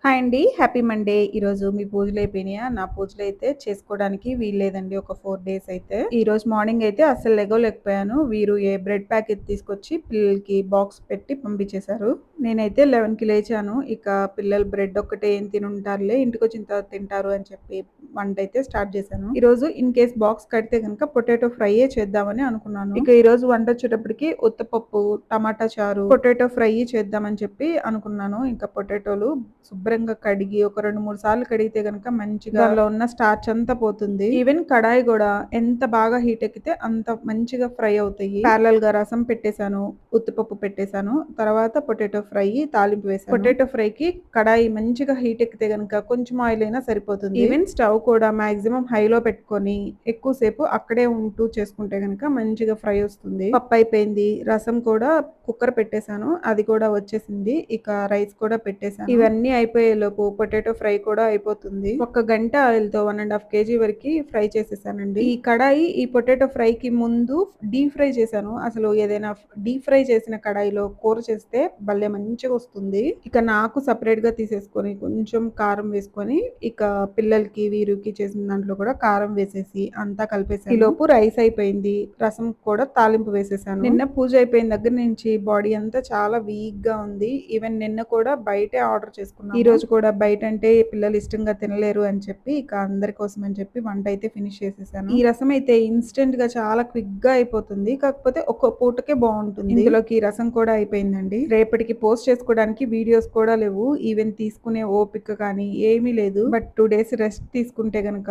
Hi అండి. Happy Monday. ఈరోజు మీ పూజలయిపోయినాయా? నా పూజలయితే చేసుకోవడానికి వీల్లేదండి ఒక 4 డేస్ అయితే. ఈరోజు మార్నింగ్ అయితే అస్సలు లెగవలేకపోయాను. వీరు బ్రెడ్ ప్యాకెట్ తీసుకొచ్చి పిల్లలకి బాక్స్ పెట్టి పంపించేశారు. నేనైతే 11కి లేచాను. ఇక పిల్లలు బ్రెడ్ ఒక్కటే ఏం తినుంటారులే, ఇంటికొచ్చిన తర్వాత తింటారు అని చెప్పి వంటయితే స్టార్ట్ చేశాను. ఈరోజు ఇన్ కేస్ బాక్స్ కడితే గనుక పొటాటో ఫ్రైయే చేద్దామని అనుకున్నాను. ఇక ఈరోజు వంటొచ్చేటప్పటికి ఉత్తపప్పు, టమాటా చారు, పొటాటో ఫ్రై చేద్దామని చెప్పి అనుకున్నాను. ఇంకా పొటాటోలు శుభ్రంగా కడిగి ఒక 2, 3 సార్లు కడిగితే గనక మంచిగా దానిలో ఉన్న స్టార్చ్ అంతా పోతుంది. ఈవెన్ కడాయి కూడా ఎంత బాగా హీట్ ఎక్కితే అంత మంచిగా ఫ్రై అవుతాయి. ప్యారలల్ గా రసం పెట్టేశాను, ఉత్తిపప్పు పెట్టేశాను, తర్వాత పొటాటో ఫ్రై తాలింపు వేసాను. పొటాటో ఫ్రై కి కడాయి మంచిగా హీట్ ఎక్కితే గనక కొంచెం ఆయిల్ అయినా సరిపోతుంది. ఈవెన్ స్టవ్ కూడా మాక్సిమం హైలో పెట్టుకొని ఎక్కువసేపు అక్కడే ఉంటూ చేసుకుంటే గనక మంచిగా ఫ్రై వస్తుంది. పప్పు అయిపోయింది, రసం కూడా కుక్కర్ పెట్టేశాను, అది కూడా వచ్చేసింది. ఇక రైస్ కూడా పెట్టేశాను. ఇవన్నీ అయిపోయేలోపు పొటాటో ఫ్రై కూడా అయిపోతుంది. ఒక గంట ఆయిల్తో 1.5 kg వరకు ఫ్రై చేసేసానండి. ఈ కడాయి ఈ పొటాటో ఫ్రైకి ముందు డీప్ ఫ్రై చేశాను. అసలు ఏదైనా డీప్ ఫ్రై చేసిన కడాయిలో కూర చేస్తే భలే మంచిగా వస్తుంది. ఇక నాకు సపరేట్ గా తీసేసుకొని కొంచెం కారం వేసుకొని ఇక పిల్లలకి వీరికి చేసిన దాంట్లో కూడా కారం వేసేసి అంతా కలిపేసాను. ఈ లోపు రైస్ అయిపోయింది, రసం కూడా తాలింపు వేసేసాను. నిన్న పూజ అయిపోయిన దగ్గర నుంచి బాడీ అంతా చాలా వీక్ గా ఉంది. ఈవెన్ నిన్న కూడా బయటే ఆర్డర్ చేసుకున్నాను. ఈ రోజు కూడా బయట అంటే పిల్లలు ఇష్టంగా తినలేరు అని చెప్పి ఇక అందరి కోసం అని చెప్పి వంట అయితే ఫినిష్ చేసేసాను. ఈ రసం అయితే ఇన్స్టెంట్ గా చాలా క్విక్ గా అయిపోతుంది, కాకపోతే ఒక్క పూటకే బాగుంటుంది. ఇందులోకి రసం కూడా అయిపోయిందండి. రేపటికి పోస్ట్ చేసుకోవడానికి వీడియోస్ కూడా లేవు, ఈవెన్ తీసుకునే ఓపిక కానీ ఏమీ లేదు. బట్ 2 days రెస్ట్ తీసుకుంటే గనక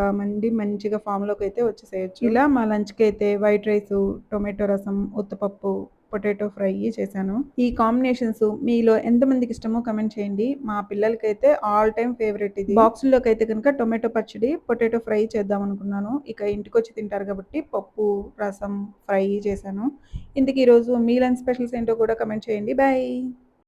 మంచిగా ఫామ్ లోకి అయితే వచ్చేసేయచ్చు. ఇలా మా లంచ్ కి అయితే వైట్ రైస్, టొమాటో రసం, ఉత్తపప్పు, పొటాటో ఫ్రై చేశాను. ఈ కాంబినేషన్స్ మీలో ఎంతమందికి ఇష్టమో కమెంట్ చేయండి. మా పిల్లలకైతే ఆల్ టైమ్ ఫేవరెట్ ఇది. బాక్సుల్లోకి అయితే కనుక టొమాటో పచ్చడి, పొటాటో ఫ్రై చేద్దాం అనుకున్నాను. ఇక ఇంటికి వచ్చి తింటారు కాబట్టి పప్పు, రసం, ఫ్రై చేశాను. ఇంతకీ ఈరోజు మీ లంచ్ స్పెషల్స్ ఏంటో కూడా కమెంట్ చేయండి. బాయ్.